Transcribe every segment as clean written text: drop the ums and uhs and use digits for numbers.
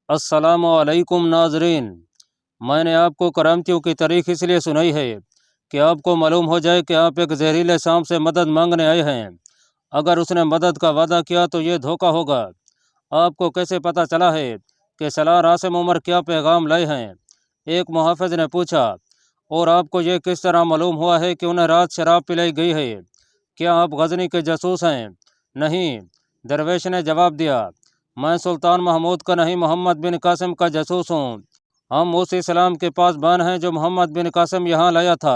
अस्सलामुअलैकुम नाजरीन। मैंने आपको करमतियों की तारीख इसलिए सुनाई है कि आपको मालूम हो जाए कि आप एक जहरीले सांप से मदद मांगने आए हैं। अगर उसने मदद का वादा किया तो ये धोखा होगा। आपको कैसे पता चला है कि सलार आसिम उमर क्या पैगाम लाए हैं? एक मुहाफिज ने पूछा। और आपको ये किस तरह मालूम हुआ है कि उन्हें रात शराब पिलाई गई है? क्या आप गजनी के जासूस हैं? नहीं, दरवेश ने जवाब दिया। मैं सुल्तान महमूद का नहीं, मोहम्मद बिन कासिम का जासूस हूँ। हम उस इस्लाम के पासबान हैं जो मोहम्मद बिन कासिम यहाँ लाया था।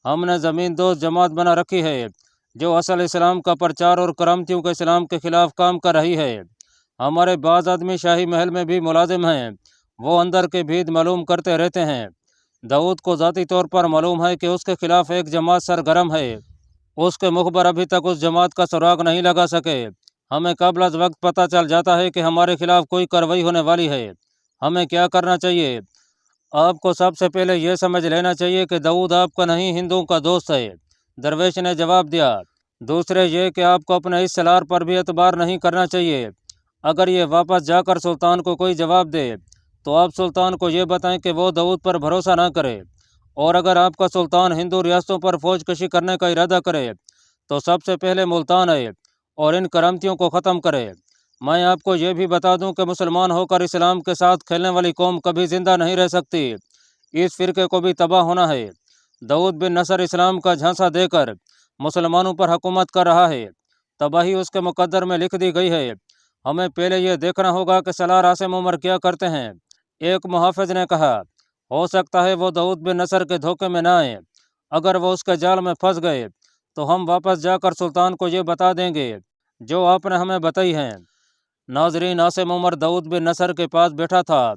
हमने ज़मीन दोस्त जमात बना रखी है जो असल इस्लाम का प्रचार और करमतियों के इस्लाम के खिलाफ काम कर रही है। हमारे बाज़ आदमी शाही महल में भी मुलाजिम हैं, वो अंदर के भीद मालूम करते रहते हैं। दाऊद को ज़ाती तौर पर मालूम है कि उसके खिलाफ एक जमात सरगर्म है। उसके मुखबर अभी तक उस जमात का सुराग नहीं लगा सके। हमें कबल अज़ वक्त पता चल जाता है कि हमारे खिलाफ कोई कार्रवाई होने वाली है। हमें क्या करना चाहिए? आपको सबसे पहले यह समझ लेना चाहिए कि दाऊद आपका नहीं, हिंदुओं का दोस्त है। दरवेश ने जवाब दिया। दूसरे ये कि आपको अपने इस सलार पर भी एतबार नहीं करना चाहिए। अगर ये वापस जाकर सुल्तान को कोई जवाब दे तो आप सुल्तान को ये बताएं कि वो दाऊद पर भरोसा ना करे। और अगर आपका सुल्तान हिंदू रियासतों पर फौज कशी करने का इरादा करे तो सबसे पहले मुल्तान आए और इन करमतियों को ख़त्म करे। मैं आपको ये भी बता दूं कि मुसलमान होकर इस्लाम के साथ खेलने वाली कौम कभी जिंदा नहीं रह सकती। इस फिरके को भी तबाह होना है। दाऊद बिन नसर इस्लाम का झांसा देकर मुसलमानों पर हुकूमत कर रहा है। तबाही उसके मुकद्दर में लिख दी गई है। हमें पहले यह देखना होगा कि सलार आसिम उमर क्या करते हैं। एक मुहाफिज ने कहा, हो सकता है वो दाऊद बिन नसर के धोखे में ना आए। अगर वो उसके जाल में फंस गए तो हम वापस जाकर सुल्तान को ये बता देंगे जो आपने हमें बताई हैं। नाजरीन, आसिम उमर दाऊद बिन नसर के पास बैठा था।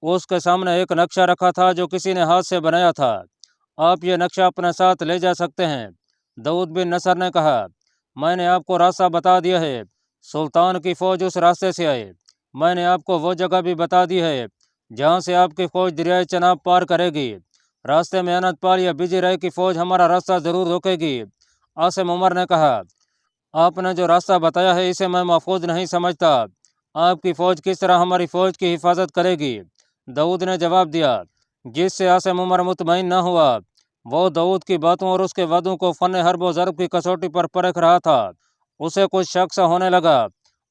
उसके सामने एक नक्शा रखा था जो किसी ने हाथ से बनाया था। आप ये नक्शा अपने साथ ले जा सकते हैं। दाऊद बिन नसर ने कहा, मैंने आपको रास्ता बता दिया है। सुल्तान की फौज उस रास्ते से आए। मैंने आपको वो जगह भी बता दी है जहाँ से आपकी फौज दरियाए चनाब पार करेगी। रास्ते में अनंत पाल या बिजी राय की फौज हमारा रास्ता जरूर रोकेगी। आसिम उमर ने कहा, आपने जो रास्ता बताया है इसे मैं महफूज नहीं समझता। आपकी फौज किस तरह हमारी फौज की हिफाजत करेगी? दाऊद ने जवाब दिया। जिससे आसिम उमर मुतमईन न हुआ वो दाऊद की बातों और उसके वादों को फन हर्ब व ज़र्ब की कसौटी पर परख रहा था। उसे कुछ शक सा होने लगा।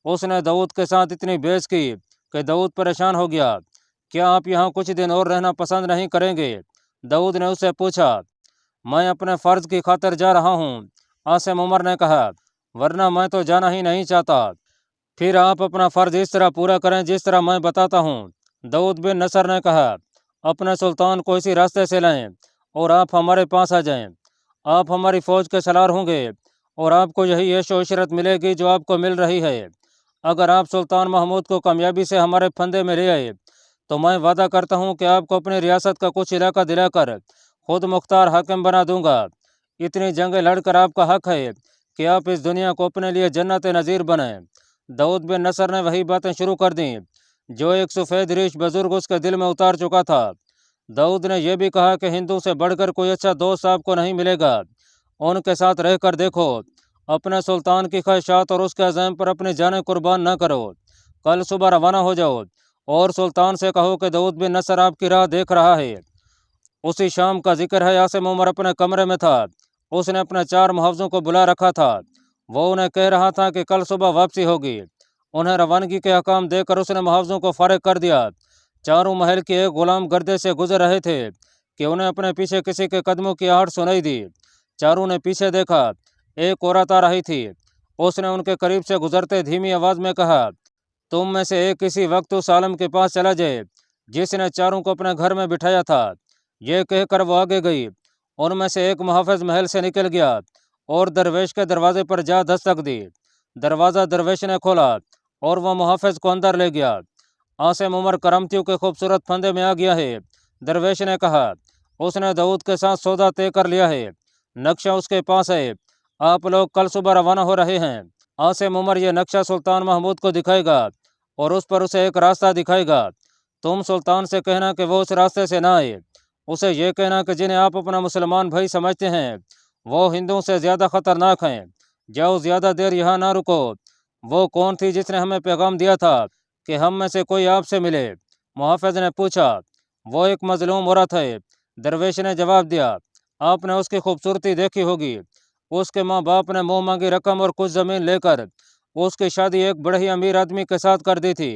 उसने दाऊद के साथ इतनी बहस की कि दाऊद परेशान हो गया। क्या आप यहाँ कुछ दिन और रहना पसंद नहीं करेंगे? दाऊद ने उससे पूछा। मैं अपने फ़र्ज की खातिर जा रहा हूँ, आसिम उमर ने कहा, वरना मैं तो जाना ही नहीं चाहता। फिर आप अपना फ़र्ज इस तरह पूरा करें जिस तरह मैं बताता हूँ। दाऊद बिन नसर ने कहा, अपने सुल्तान को इसी रास्ते से लाएं और आप हमारे पास आ जाएं। आप हमारी फ़ौज के सलार होंगे और आपको यही ऐशो इशरत मिलेगी जो आपको मिल रही है। अगर आप सुल्तान महमूद को कामयाबी से हमारे फंदे में ले आए तो मैं वादा करता हूँ कि आपको अपनी रियासत का कुछ इलाका दिलाकर खुद मुख्तार हाकिम बना दूंगा। इतनी जंगें लड़कर आपका हक है कि आप इस दुनिया को अपने लिए जन्नत नज़ीर बनाएं। दाऊद बिन नसर ने वही बातें शुरू कर दी जो एक सफ़ेद रीश बुजुर्ग उसके दिल में उतार चुका था। दाऊद ने यह भी कहा कि हिंदू से बढ़कर कोई अच्छा दोस्त आपको नहीं मिलेगा। उनके साथ रहकर देखो। अपने सुल्तान की ख्वाहिशात और उसके अज़म पर अपनी जानें कुर्बान न करो। कल सुबह रवाना हो जाओ और सुल्तान से कहो कि दाऊद बिन नसर आपकी राह देख रहा है। उसी शाम का जिक्र है। आसिम उमर अपने कमरे में था। उसने अपने 4 मुहावजों को बुला रखा था। वो उन्हें कह रहा था कि कल सुबह वापसी होगी। उन्हें रवानगी के अहकाम देकर उसने मुहावजों को फारिग कर दिया। चारों महल के एक गुलाम गर्दे से गुजर रहे थे कि उन्हें अपने पीछे किसी के कदमों की आहट सुनाई दी। चारों ने पीछे देखा। एक औरत आ रही थी। उसने उनके करीब से गुजरते धीमी आवाज में कहा, तुम में से एक किसी वक्त उस आलम के पास चला जाए जिसने चारों को अपने घर में बिठाया था। ये कहकर वो आगे गई। उनमें से एक मुहाफिज महल से निकल गया और दरवेश के दरवाजे पर जा दस्तक दी। दरवाज़ा दरवेश ने खोला और वह मुहाफिज को अंदर ले गया। आसिम उमर करमतियों के खूबसूरत फंदे में आ गया है, दरवेश ने कहा। उसने दाऊद के साथ सौदा तय कर लिया है। नक्शा उसके पास है। आप लोग कल सुबह रवाना हो रहे हैं। आसिम उमर यह नक्शा सुल्तान महमूद को दिखाएगा और उस पर उसे एक रास्ता दिखाएगा। तुम सुल्तान से कहना कि वो उस रास्ते से ना आए। उसे ये कहना कि जिन्हें आप अपना मुसलमान भाई समझते हैं वो हिंदुओं से ज़्यादा ख़तरनाक हैं। जाओ, ज़्यादा देर यहाँ ना रुको। वो कौन थी जिसने हमें पैगाम दिया था कि हम में से कोई आपसे मिले? मुहाफिज ने पूछा, वो एक मजलूम औरत है। दरवेश ने जवाब दिया, आपने उसकी खूबसूरती देखी होगी। उसके माँ बाप ने मुँह मांगी रकम और कुछ ज़मीन लेकर उसकी शादी एक बड़े ही अमीर आदमी के साथ कर दी थी।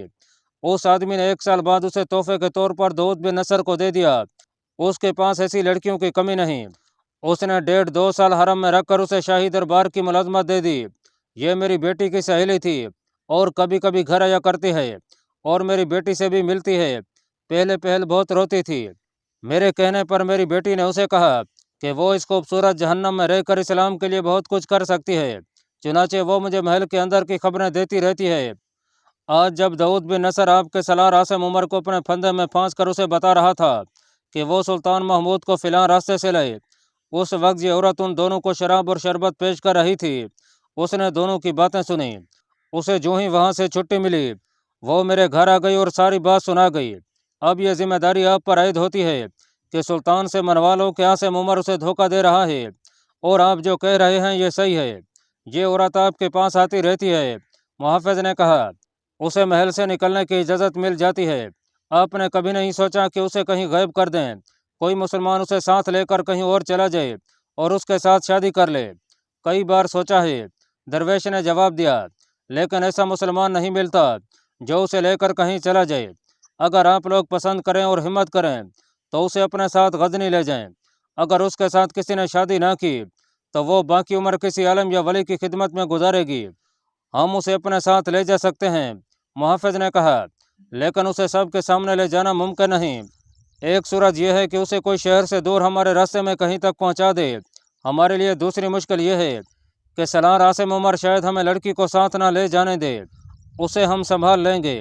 उस आदमी ने 1 साल बाद उसे तोहफे के तौर पर दाऊद बिन नसर को दे दिया। उसके पास ऐसी लड़कियों की कमी नहीं। उसने 1.5-2 साल हरम में रखकर उसे शाही दरबार की मुलाजमत दे दी। ये मेरी बेटी की सहेली थी और कभी कभी घर आया करती है और मेरी बेटी से भी मिलती है। पहले पहल बहुत रोती थी। मेरे कहने पर मेरी बेटी ने उसे कहा कि वो इस खूबसूरत जहन्नम में रहकर इस्लाम के लिए बहुत कुछ कर सकती है। चुनाचे वो मुझे महल के अंदर की खबरें देती रहती है। आज जब दाऊद बिन नसर आपके सलार आसिम उमर को अपने फंदे में फांस कर उसे बता रहा था कि वो सुल्तान महमूद को फिलहाल रास्ते से लाए, उस वक्त ये औरत उन दोनों को शराब और शरबत पेश कर रही थी। उसने दोनों की बातें सुनी। उसे जो ही वहाँ से छुट्टी मिली वो मेरे घर आ गई और सारी बात सुना गई। अब ये जिम्मेदारी आप पर आयद होती है कि सुल्तान से मनवा लो कि आसिम उमर उसे धोखा दे रहा है और आप जो कह रहे हैं ये सही है। ये औरत आपके पास आती रहती है। मुहाफिज ने कहा, उसे महल से निकलने की इजाज़त मिल जाती है। आपने कभी नहीं सोचा कि उसे कहीं गायब कर दें? कोई मुसलमान उसे साथ लेकर कहीं और चला जाए और उसके साथ शादी कर ले। कई बार सोचा है, दरवेश ने जवाब दिया, लेकिन ऐसा मुसलमान नहीं मिलता जो उसे लेकर कहीं चला जाए। अगर आप लोग पसंद करें और हिम्मत करें तो उसे अपने साथ गजनी ले जाएं। अगर उसके साथ किसी ने शादी ना की तो वो बाकी उम्र किसी आलम या वली की खिदमत में गुजारेगी। हम उसे अपने साथ ले जा सकते हैं, मुहाफिज ने कहा, लेकिन उसे सबके सामने ले जाना मुमकिन नहीं। एक सूरत यह है कि उसे कोई शहर से दूर हमारे रास्ते में कहीं तक पहुंचा दे। हमारे लिए दूसरी मुश्किल यह है कि सलार आसिम उमर शायद हमें लड़की को साथ ना ले जाने दे। उसे हम संभाल लेंगे।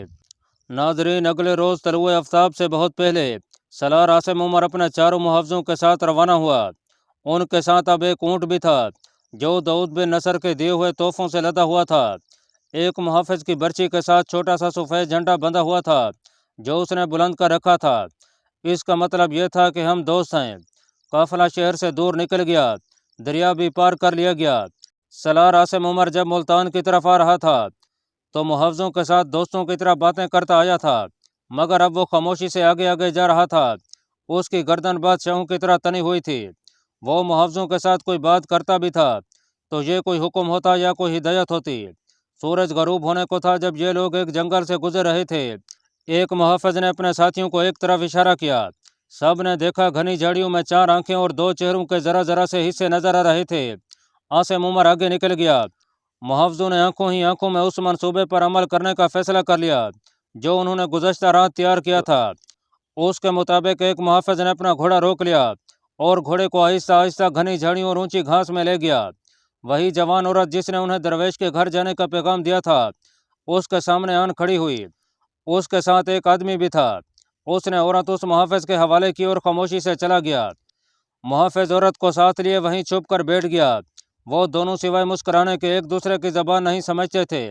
नाजरीन, अगले रोज़ तलुए आफ्ताब से बहुत पहले सलार आसिम उमर अपने चारों मुहावजों के साथ रवाना हुआ। उनके साथ अब एक ऊँट भी था जो दाऊद बिन नसर के दिए हुए तोहफों से लदा हुआ था। एक मुहाफिज की बर्ची के साथ छोटा सा सफ़ेद झंडा बंधा हुआ था जो उसने बुलंद कर रखा था। इसका मतलब यह था कि हम दोस्त हैं। काफिला शहर से दूर निकल गया। दरिया भी पार कर लिया गया। सलार आसिम उमर जब मुल्तान की तरफ आ रहा था तो मुहावजों के साथ दोस्तों की तरह बातें करता आया था, मगर अब वो खामोशी से आगे आगे जा रहा था। उसकी गर्दन बादशाहों की तरह तनी हुई थी। वो मुहावजों के साथ कोई बात करता भी था तो ये कोई हुक्म होता या कोई हिदायत होती। सूरज गरूब होने को था जब ये लोग एक जंगल से गुजर रहे थे। एक मुहाफिज ने अपने साथियों को एक तरफ इशारा किया। सब ने देखा, घनी झाड़ियों में 4 आंखें और 2 चेहरों के जरा जरा से हिस्से नजर आ रहे थे। आसिम उमर आगे निकल गया। मुहाफिजों ने आंखों ही आंखों में उस मंसूबे पर अमल करने का फैसला कर लिया जो उन्होंने गुज़श्ता रात तैयार किया था। उसके मुताबिक एक मुहाफिज ने अपना घोड़ा रोक लिया और घोड़े को आहिस्ता आहिस्ता घनी झाड़ियों और ऊंची घास में ले गया। वही जवान औरत जिसने उन्हें दरवेश के घर जाने का पैगाम दिया था उसके सामने आन खड़ी हुई। उसके साथ एक आदमी भी था। उसने औरत उस मुहाफिज के हवाले की और खामोशी से चला गया। मुहाफिज औरत को साथ लिए वहीं छुप कर बैठ गया। वो दोनों सिवाय मुस्कुराने के एक दूसरे की जबान नहीं समझते थे।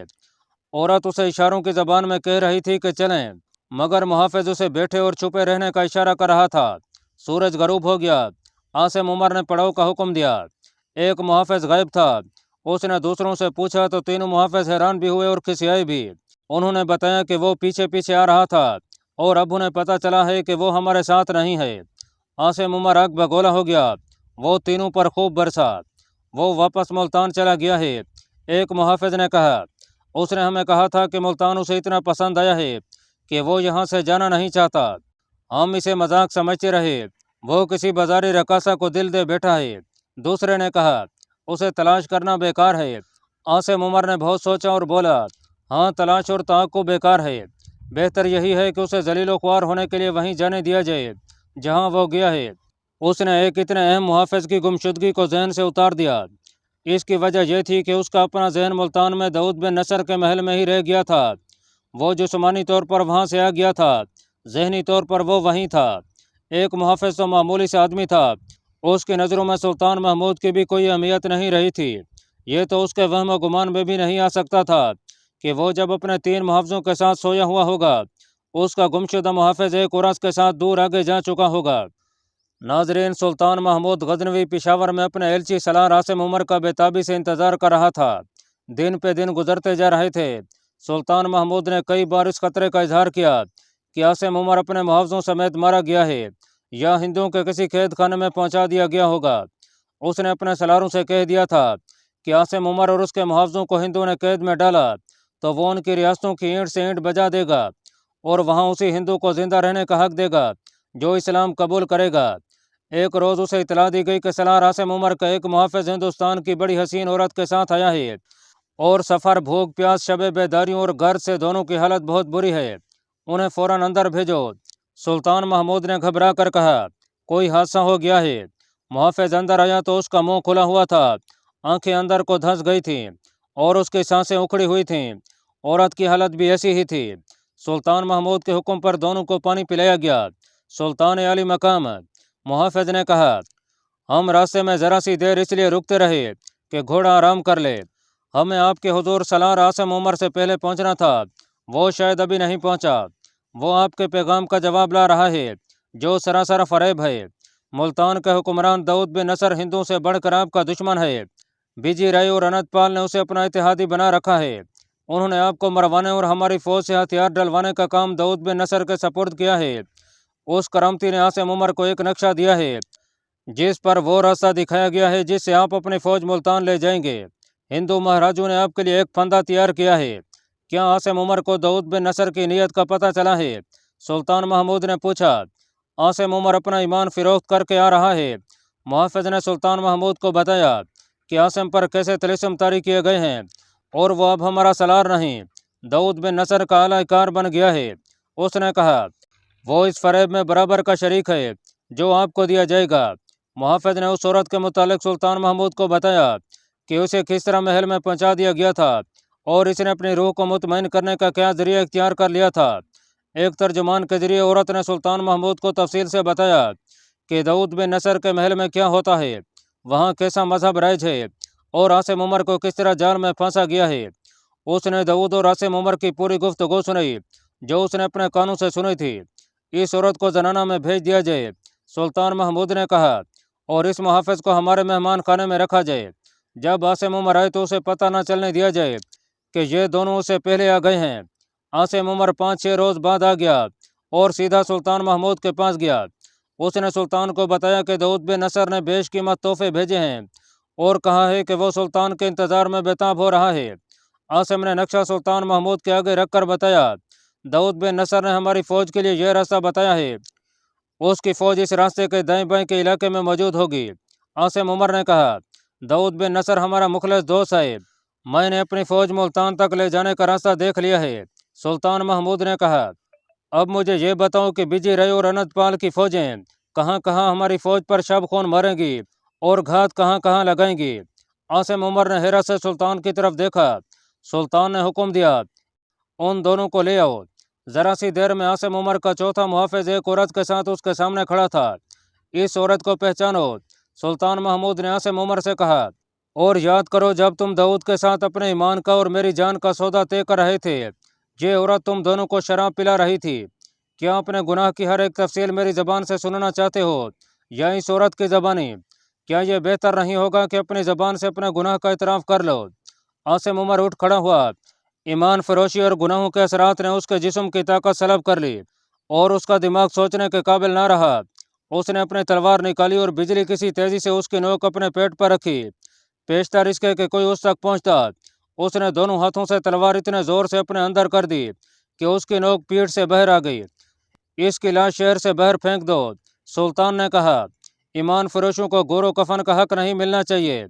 औरत उसे इशारों की जबान में कह रही थी कि चलें, मगर मुहाफिज उसे बैठे और छुपे रहने का इशारा कर रहा था। सूरज गरूब हो गया। आसिम उमर ने पड़ाव का हुक्म दिया। एक मुहाफिज गायब था। उसने दूसरों से पूछा तो तीनों मुहाफिज हैरान भी हुए और खिसियाए भी। उन्होंने बताया कि वो पीछे पीछे आ रहा था और अब उन्हें पता चला है कि वो हमारे साथ नहीं है। आसिम उमर आग बगोला हो गया। वो तीनों पर खूब बरसा। वो वापस मुल्तान चला गया है। एक मुहाफिज ने कहा, उसने हमें कहा था कि मुल्तान उसे इतना पसंद आया है कि वो यहाँ से जाना नहीं चाहता। हम इसे मजाक समझते रहे। वो किसी बाजारी रकासा को दिल दे बैठा है। दूसरे ने कहा, उसे तलाश करना बेकार है। आसिम उमर ने बहुत सोचा और बोला, हाँ, तलाश और ताक़ुब बेकार है। बेहतर यही है कि उसे जलील ख्वार होने के लिए वहीं जाने दिया जाए जहाँ वो गया है। उसने एक इतने अहम मुहाफिज की गुमशुदगी को जहन से उतार दिया। इसकी वजह यह थी कि उसका अपना जहन मुल्तान में दाऊद बिन नसर के महल में ही रह गया था। वो जिस्मानी तौर पर वहाँ से आ गया था, जहनी तौर पर वो वहीं था। एक मुहाफिज तो मामूली से आदमी था। उसकी नज़रों में सुल्तान महमूद की भी कोई अहमियत नहीं रही थी। ये तो उसके वहम व गुमान में भी नहीं आ सकता था कि वो जब अपने 3 मुहाफिजों के साथ सोया हुआ होगा, उसका गुमशुदा मुहाफिज एक औरत के साथ दूर आगे जा चुका होगा। नाजरीन, सुल्तान महमूद गजनवी पेशावर में अपने एलची सलार आसिम उमर का बेताबी से इंतज़ार कर रहा था। दिन पे दिन गुजरते जा रहे थे। सुल्तान महमूद ने कई बार इस खतरे का इजहार किया کہ आसिम उमर अपने मुहावजों समेत मारा गया है या हिंदुओं के किसी कैद खाने में पहुंचा दिया गया होगा। उसने अपने सलारों से कह दिया था कि आसिम उमर और उसके मुहावजों को हिंदुओं ने कैद में डाला तो वो उनकी रियासतों की ईंट से ईंट बजा देगा और वहाँ उसी हिंदू को जिंदा रहने का हक देगा जो इस्लाम कबूल करेगा। एक रोज़ उसे इतला दी गई कि सलार आसिम उमर का एक मुहाफिज हिंदुस्तान की बड़ी हसीन औरत के साथ आया है और सफ़र, भूख प्यास, शबे बेदारियों और गर्द से दोनों की हालत बहुत बुरी है, उन्हें फ़ौरन अंदर भेजो। सुल्तान महमूद ने घबरा कर कहा, कोई हादसा हो गया है। मुहाफिज अंदर आया तो उसका मुंह खुला हुआ था, आंखें अंदर को धंस गई थीं और उसकी सांसें उखड़ी हुई थीं। औरत की हालत भी ऐसी ही थी। सुल्तान महमूद के हुक्म पर दोनों को पानी पिलाया गया। सुल्तान आली मकाम मुहाफिज ने कहा, हम रास्ते में ज़रा सी देर इसलिए रुकते रहे कि घोड़ा आराम कर ले। हमें आपके हुजूर सलार आसिम उमर से पहले पहुंचना था, वो शायद अभी नहीं पहुंचा। वो आपके पैगाम का जवाब ला रहा है जो सरासर फरेब है। मुल्तान का हुक्मरान दाऊद बिन नसर हिंदुओं से बढ़कर आपका दुश्मन है। बिजी राय और अनंतपाल ने उसे अपना इत्तेहादी बना रखा है। उन्होंने आपको मरवाने और हमारी फौज से हथियार डलवाने का काम दाऊद बिन नसर के सपुर्द किया है। उस करमती ने आसिम उमर को एक नक्शा दिया है जिस पर वो रास्ता दिखाया गया है जिससे आप अपनी फौज मुल्तान ले जाएंगे। हिंदू महाराजों ने आपके लिए एक फंदा तैयार किया है। क्या आसिम उमर को दाऊद बिन नसर की नीयत का पता चला है? सुल्तान महमूद ने पूछा। आसिम उमर अपना ईमान फिरोख्त करके आ रहा है। मुहाफिज ने सुल्तान महमूद को बताया कि आसिम पर कैसे तिलिस्म तारी किए गए हैं और वो अब हमारा सलार नहीं, दाऊद बिन नसर का आलाकार बन गया है। उसने कहा, वो इस फरेब में बराबर का शरीक है जो आपको दिया जाएगा। मुहाफिज ने उस औरत के मुतालिक सुल्तान महमूद को बताया कि उसे किस तरह महल में पहुंचा दिया गया था और इसने अपनी रूह को मुतमईन करने का क्या जरिया इख्तियार कर लिया था। एक तर्जुमान के जरिए औरत ने सुल्तान महमूद को तफसील से बताया कि दाऊद बिन नसर के महल में क्या होता है, वहाँ कैसा मजहब राइज है और आसिम उमर को किस तरह जाल में फंसा गया है। उसने दाऊद और आसिम उमर की पूरी गुफ्तगू सुनाई जो उसने अपने कानों से सुनी थी। इस औरत को जनाना में भेज दिया जाए, सुल्तान महमूद ने कहा, और इस मुहाफिज को हमारे मेहमान खाने में रखा जाए। जब आसिम उमर आए तो उसे पता न चलने दिया जाए कि ये दोनों उससे पहले आ गए हैं। आसिम उमर 5-6 रोज़ बाद आ गया और सीधा सुल्तान महमूद के पास गया। उसने सुल्तान को बताया कि दाऊद बिन नसर ने बेशकीमत तोहफे भेजे हैं और कहा है कि वो सुल्तान के इंतज़ार में बेताब हो रहा है। आसिम ने नक्शा सुल्तान महमूद के आगे रख कर बताया, दाऊद बिन नसर ने हमारी फ़ौज के लिए यह रास्ता बताया है, उसकी फ़ौज इस रास्ते के दाएं बाएं के इलाके में मौजूद होगी। आसिम उमर ने कहा, दाऊद बिन नसर हमारा मुखलिस दोस्त है, मैंने अपनी फ़ौज मुल्तान तक ले जाने का रास्ता देख लिया है। सुल्तान महमूद ने कहा, अब मुझे ये बताओ कि बिजी राय और अनंतपाल की फ़ौजें कहाँ कहाँ हमारी फ़ौज पर शब खून मारेंगी और घात कहाँ कहाँ लगाएंगी। आसिम उमर ने हैरत से सुल्तान की तरफ देखा। सुल्तान ने हुक्म दिया, उन दोनों को ले आओ। ज़रा सी देर में आसिम उमर का चौथा मुहाफिज एक औरत के साथ उसके सामने खड़ा था। इस औरत को पहचानो, सुल्तान महमूद ने आसिम उमर से कहा, और याद करो जब तुम दाऊद के साथ अपने ईमान का और मेरी जान का सौदा तय कर रहे थे, ये औरत तुम दोनों को शराब पिला रही थी। क्या अपने गुनाह की हर एक तफसील मेरी ज़बान से सुनना चाहते हो या इस औरत की ज़बानी? क्या ये बेहतर नहीं होगा कि अपनी ज़बान से अपने गुनाह का इतराफ़ कर लो? आसिम उमर उठ खड़ा हुआ। ईमान फरोशी और गुनाहों के असरात ने उसके जिस्म की ताकत सलब कर ली और उसका दिमाग सोचने के काबिल ना रहा। उसने अपनी तलवार निकाली और बिजली किसी तेज़ी से उसकी नोक अपने पेट पर रखी। पेशतर इसके कि कोई उस तक पहुंचता, उसने दोनों हाथों से तलवार इतने ज़ोर से अपने अंदर कर दी कि उसकी नोक पीठ से बाहर आ गई। इसकी लाश शहर से बाहर फेंक दो। सुल्तान ने कहा, ईमान फरोशों को गोरो कफन का हक नहीं मिलना चाहिए।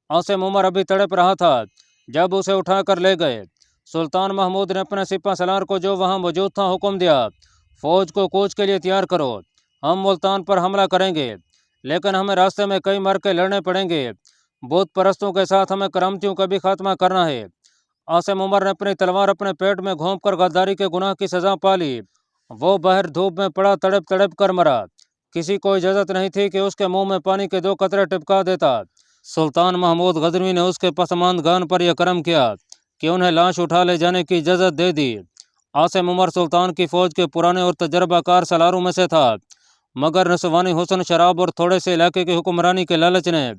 आसिम उमर अभी तड़प रहा था जब उसे उठाकर ले गए। सुल्तान महमूद ने अपने सिपा सलार को जो वहाँ मौजूद था हुक्म दिया, फ़ौज को कूच के लिए तैयार करो, हम मुल्तान पर हमला करेंगे, लेकिन हमें रास्ते में कई मर के लड़ने पड़ेंगे। बुत परस्तों के साथ हमें करमतियों का भी खात्मा करना है। आसिम उमर ने अपनी तलवार अपने पेट में घोंप कर गद्दारी के गुनाह की सज़ा पा ली। वो बाहर धूप में पड़ा तड़प तड़प कर मरा। किसी को इजाज़त नहीं थी कि उसके मुंह में पानी के 2 कतरे टिपका देता। सुल्तान महमूद गजनवी ने उसके पसमानदगान पर यह करम किया कि उन्हें लाश उठा ले जाने की इजाज़त दे दी। आसिम उमर सुल्तान की फ़ौज के पुराने और तजर्बाकार सलारों में से था, मगर नस्वानी हुस्न, शराब और थोड़े से इलाके की हुक्मरानी के लालच ने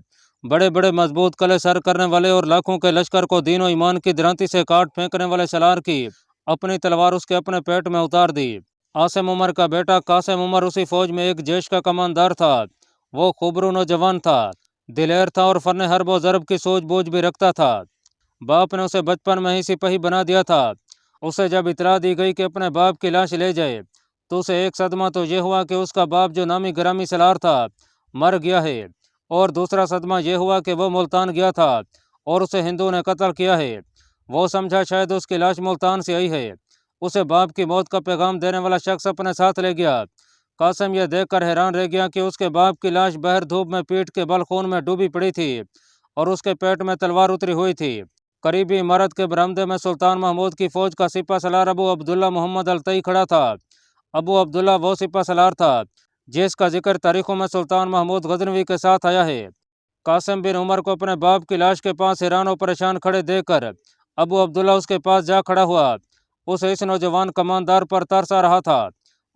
बड़े बड़े मजबूत कले सर करने वाले और लाखों के लश्कर को दीन और ईमान की द्रांति से काट फेंकने वाले सलार की अपनी तलवार उसके अपने पेट में उतार दी। आसिम उमर का बेटा कासिम उमर उसी फौज में एक जैश का कमांडर था। वो खूबरू नौजवान था, दिलेर था और फन हर्ब व ज़रब की सूझबूझ भी रखता था। बाप ने उसे बचपन में ही सिपाही बना दिया था। उसे जब इतला दी गई कि अपने बाप की लाश ले जाए तो उसे एक सदमा तो ये हुआ कि उसका बाप जो नामी ग्रामी सलार था मर गया है, और दूसरा सदमा ये हुआ कि वो मुल्तान गया था और उसे हिंदू ने कत्ल किया है। वो समझा शायद उसकी लाश मुल्तान से आई है। उसे बाप की मौत का पैगाम देने वाला शख्स अपने साथ ले गया। कासिम यह देखकर हैरान रह गया कि उसके बाप की लाश बहर धूप में पीठ के बल खून में डूबी पड़ी थी और उसके पेट में तलवार उतरी हुई थी। करीबी इमारत के बरामदे में सुल्तान महमूद की फौज का सिपा सलार अबू अब्दुल्ला मोहम्मद अल-तई खड़ा था। अबू अब्दुल्ला वो सिपा सलार था जिसका जिक्र तारीखों में सुल्तान महमूद गजनवी के साथ आया है। कासिम बिन उमर को अपने बाप की लाश के पास हैरान और परेशान खड़े देखकर अबू अब्दुल्ला उसके पास जा खड़ा हुआ। उसे इस नौजवान कमांडर पर तरस आ रहा था।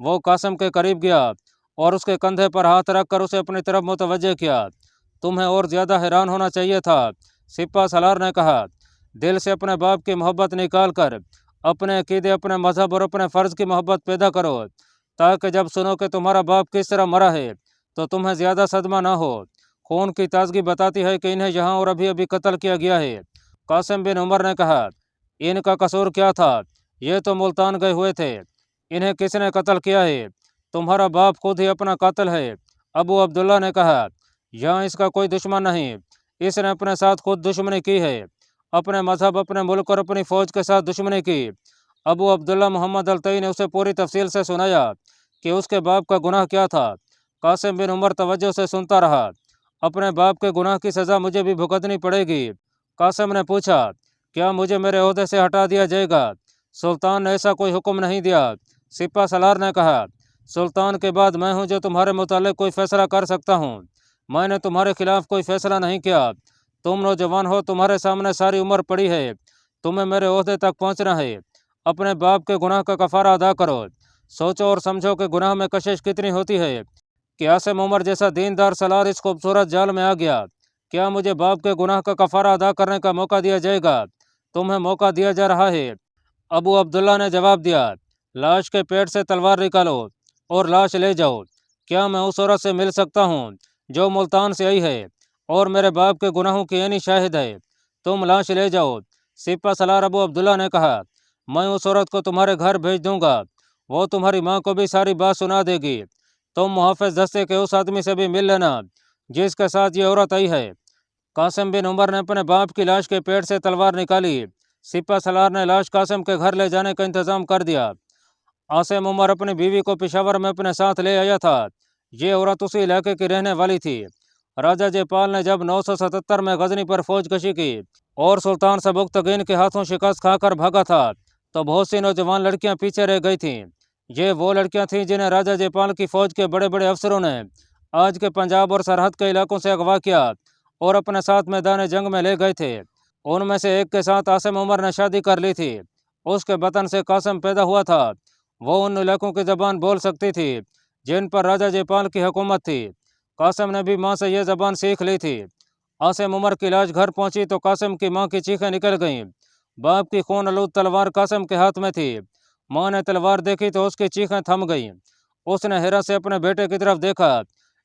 वो कासिम के करीब गया और उसके कंधे पर हाथ रखकर उसे अपनी तरफ मुतवज्जे किया। तुम्हें और ज्यादा हैरान होना चाहिए था, सिपा सलार ने कहा। दिल से अपने बाप की मोहब्बत निकाल कर अपने अकीदे, अपने मजहब और अपने फ़र्ज की मोहब्बत पैदा करो, ताकि जब सुनो कि तुम्हारा बाप किस तरह मरा है तो तुम्हें ज़्यादा सदमा ना हो। खून की ताजगी बताती है कि इन्हें यहाँ और अभी अभी कत्ल किया गया है। कासिम बिन उमर ने कहा, इनका कसूर क्या था? ये तो मुल्तान गए हुए थे। इन्हें किसने कत्ल किया है? तुम्हारा बाप खुद ही अपना कातिल है। अबू अब्दुल्ला ने कहा, यहाँ इसका कोई दुश्मन नहीं, इसने अपने साथ खुद दुश्मनी की है, अपने मजहब, अपने मुल्क और अपनी फ़ौज के साथ दुश्मनी की। अबू अब्दुल्ला मोहम्मद अल-तई ने उसे पूरी तफसील से सुनाया कि उसके बाप का गुनाह क्या था। कासिम बिन उमर तवज्जो से सुनता रहा। अपने बाप के गुनाह की सज़ा मुझे भी भुगतनी पड़ेगी। कासिम ने पूछा, क्या मुझे मेरे ओहदे से हटा दिया जाएगा? सुल्तान ने ऐसा कोई हुक्म नहीं दिया। सिपा सलार ने कहा, सुल्तान के बाद मैं हूँ जो तुम्हारे मुतालिक कोई फैसला कर सकता हूँ। मैंने तुम्हारे खिलाफ कोई फैसला नहीं किया। तुम नौजवान हो, तुम्हारे सामने सारी उम्र पड़ी है, तुम्हें मेरे ओहदे तक पहुँचना है। अपने बाप के गुनाह का कफारा अदा करो। सोचो और समझो कि गुनाह में कशिश कितनी होती है कि आसिम उमर जैसा दीनदार सलार इस खूबसूरत जाल में आ गया। क्या मुझे बाप के गुनाह का कफारा अदा करने का मौका दिया जाएगा? तुम्हें मौका दिया जा रहा है। अबू अब्दुल्ला ने जवाब दिया, लाश के पेट से तलवार निकालो और लाश ले जाओ। क्या मैं उस औरत से मिल सकता हूँ जो मुल्तान से आई है और मेरे बाप के गुनाहों की ऐनी शाहिद है? तुम लाश ले जाओ। सिपा सलार अबू अब्दुल्ला ने कहा, मैं उस औरत को तुम्हारे घर भेज दूंगा, वो तुम्हारी माँ को भी सारी बात सुना देगी। तुम मुहाफिज दस्ते के उस आदमी से भी मिल लेना जिसके साथ ये औरत आई है। कासिम बिन उमर ने अपने बाप की लाश के पेट से तलवार निकाली। सिपा सलार ने लाश कासिम के घर ले जाने का इंतजाम कर दिया। आसिम उमर अपनी बीवी को पेशावर में अपने साथ ले आया था। ये औरत उसी इलाके की रहने वाली थी। राजा जयपाल ने जब 977 में गजनी पर फौज कशी की और सुल्तान सबुक्तगीन के हाथों शिकस्त खाकर भागा था तो बहुत सी नौजवान लड़कियां पीछे रह गई थीं। ये वो लड़कियां थीं जिन्हें राजा जयपाल की फौज के बड़े बड़े अफसरों ने आज के पंजाब और सरहद के इलाकों से अगवा किया और अपने साथ मैदान जंग में ले गए थे। उनमें से एक के साथ आसिम उमर ने शादी कर ली थी। उसके बतन से कासिम पैदा हुआ था। वो उन इलाकों की ज़बान बोल सकती थी जिन पर राजा जयपाल की हुकूमत थी। कासिम ने भी माँ से यह ज़बान सीख ली थी। आसिम उमर की लाश घर पहुंची तो कासिम की माँ की चीखें निकल गईं। बाप की खून आलूद तलवार कासिम के हाथ में थी। माँ ने तलवार देखी तो उसकी चीखें थम गईं। उसने हैरत से अपने बेटे की तरफ देखा।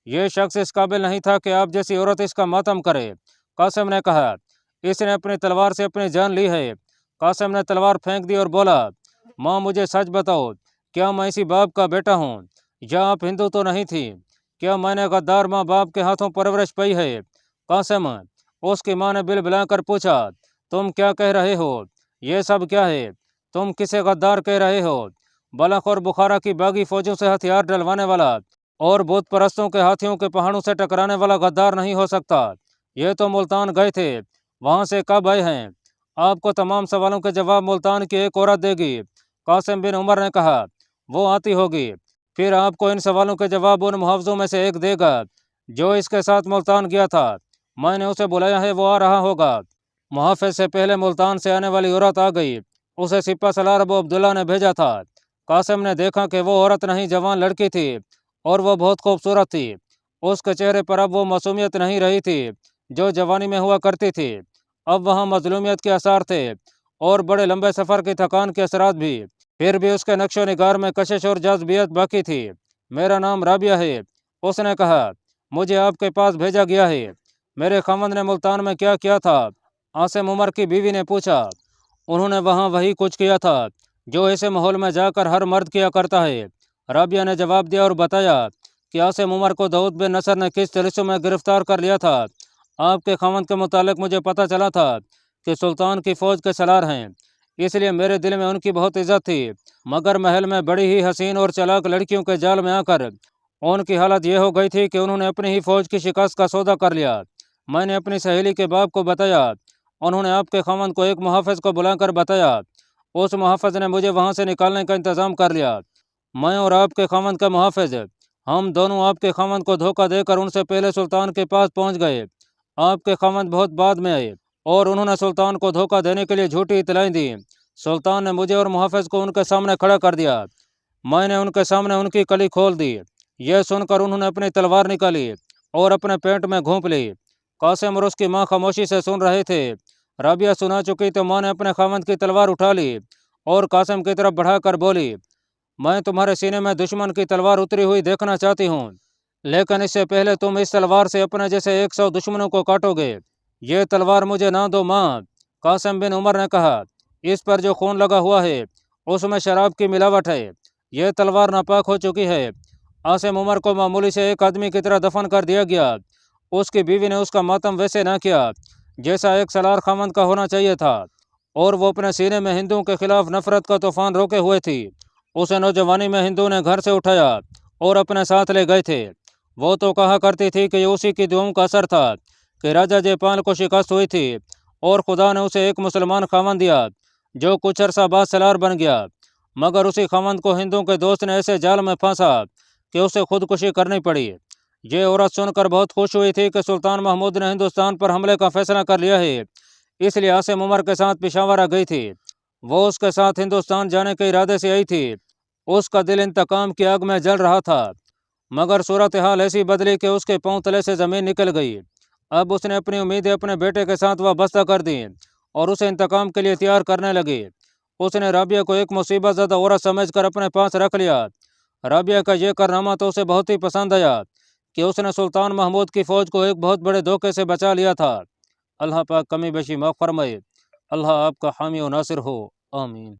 यह शख्स इस काबिल नहीं था कि आप जैसी औरत इसका मातम करे। कासिम ने कहा, इसने अपनी तलवार से अपनी जान ली है। कासिम ने तलवार फेंक दी और बोला, माँ मुझे सच बताओ, क्या मैं इसी बाप का बेटा हूँ? या आप हिंदू तो नहीं थी? क्या मैंने गद्दार माँ बाप के हाथों परवरिश पाई है? कासिम, उसकी माँ ने बिलबिलाकर पूछा, तुम क्या कह रहे हो? ये सब क्या है? तुम किसे गद्दार कह रहे हो? बलख और बुखारा की बागी फौजों से हथियार डलवाने वाला और बुत परस्तों के हाथियों के पहाड़ों से टकराने वाला गद्दार नहीं हो सकता। ये तो मुल्तान गए थे, वहाँ से कब आए हैं? आपको तमाम सवालों के जवाब मुल्तान की एक औरत देगी। कासिम बिन उमर ने कहा, वो आती होगी, फिर आपको इन सवालों के जवाब उन मुहावजों में से एक देगा जो इसके साथ मुल्तान गया था। मैंने उसे बुलाया है, वो आ रहा होगा। मुहाफिज से पहले मुल्तान से आने वाली औरत आ गई। उसे सिपा सलार अबू अब्दुल्ला ने भेजा था। कासिम ने देखा कि वो औरत नहीं, जवान लड़की थी और वो बहुत खूबसूरत थी। उसके चेहरे पर अब वो मासूमियत नहीं रही थी जो जवानी में हुआ करती थी। अब वहाँ मजलूमियत के आसार थे और बड़े लंबे सफ़र की थकान के असरात भी। फिर भी उसके नक्शो निगार में कशिश और जज्बियत बाकी थी। मेरा नाम राबिया है, उसने कहा। मुझे आपके पास भेजा गया है। मेरे खामद ने मुल्तान में क्या किया था? आसिम उमर की बीवी ने पूछा। उन्होंने वहाँ वही कुछ किया था जो ऐसे माहौल में जाकर हर मर्द किया करता है, राबिया ने जवाब दिया और बताया कि आसिम उमर को दाऊद बिन नसर ने किस तरीके में गिरफ्तार कर लिया था। आपके खामद के मुतालिक मुझे पता चला था कि सुल्तान की फ़ौज के सलार हैं, इसलिए मेरे दिल में उनकी बहुत इज्जत थी। मगर महल में बड़ी ही हसीन और चालाक लड़कियों के जाल में आकर उनकी हालत यह हो गई थी कि उन्होंने अपनी ही फ़ौज की शिकस्त का सौदा कर लिया। मैंने अपनी सहेली के बाप को बताया। उन्होंने आपके खामद को एक मुहाफ़िज़ को बुलाकर बताया। उस मुहाफ़िज़ ने मुझे वहाँ से निकालने का इंतज़ाम कर लिया। मैं और आपके खामद का मुहाफ़िज़, हम दोनों आपके खामद को धोखा देकर उनसे पहले सुल्तान के पास पहुँच गए। आपके खामद बहुत बाद में आए और उन्होंने सुल्तान को धोखा देने के लिए झूठी इतलाएं दी। सुल्तान ने मुझे और मुहाफ़िज़ को उनके सामने खड़ा कर दिया। मैंने उनके सामने उनकी कली खोल दी। यह सुनकर उन्होंने अपनी तलवार निकाली और अपने पेट में घोंप ली। कासिम और उसकी माँ खामोशी से सुन रहे थे। राबिया सुना चुकी तो माँ ने अपने खामद की तलवार उठा ली और कासिम की तरफ बढ़ाकर बोली, मैं तुम्हारे सीने में दुश्मन की तलवार उतरी हुई देखना चाहती हूँ, लेकिन इससे पहले तुम इस तलवार से अपने जैसे 100 दुश्मनों को काटोगे। ये तलवार मुझे ना दो माँ, कासिम बिन उमर ने कहा। इस पर जो खून लगा हुआ है उसमें शराब की मिलावट है। यह तलवार नापाक हो चुकी है। आसिम उमर को मामूली से एक आदमी की तरह दफन कर दिया गया। उसकी बीवी ने उसका मातम वैसे ना किया जैसा एक सलार खामद का होना चाहिए था, और वो अपने सीने में हिंदुओं के खिलाफ नफरत का तूफान रोके हुए थी। उसे नौजवानी में हिंदू ने घर से उठाया और अपने साथ ले गए थे। वो तो कहा करती थी कि ये उसी की दुआओं का असर था कि राजा जयपाल को शिकस्त हुई थी और खुदा ने उसे एक मुसलमान खामद दिया जो कुछ अरसा बाद सलार बन गया। मगर उसी खामद को हिंदुओं के दोस्त ने ऐसे जाल में फंसा कि उसे खुदकुशी करनी पड़ी। ये औरत सुनकर बहुत खुश हुई थी कि सुल्तान महमूद ने हिंदुस्तान पर हमले का फैसला कर लिया है, इसलिए आसिम उमर के साथ पेशावर आ गई थी। वो उसके साथ हिंदुस्तान जाने के इरादे से आई थी। उसका दिल इंतकाम की आग में जल रहा था, मगर सूरत हाल ऐसी बदली कि उसके पांव तले से ज़मीन निकल गई। अब उसने अपनी उम्मीदें अपने बेटे के साथ वाबस्ता कर दी और उसे इंतकाम के लिए तैयार करने लगी। उसने राबिया को एक मुसीबत ज़दा औरत समझकर अपने पास रख लिया। राबिया का यह कारनामा तो उसे बहुत ही पसंद आया कि उसने सुल्तान महमूद की फ़ौज को एक बहुत बड़े धोखे से बचा लिया था। अल्लाह पाक कमी बेशी माफ़ फरमाए। अल्लाह आपका हामी और नासिर हो, आमीन।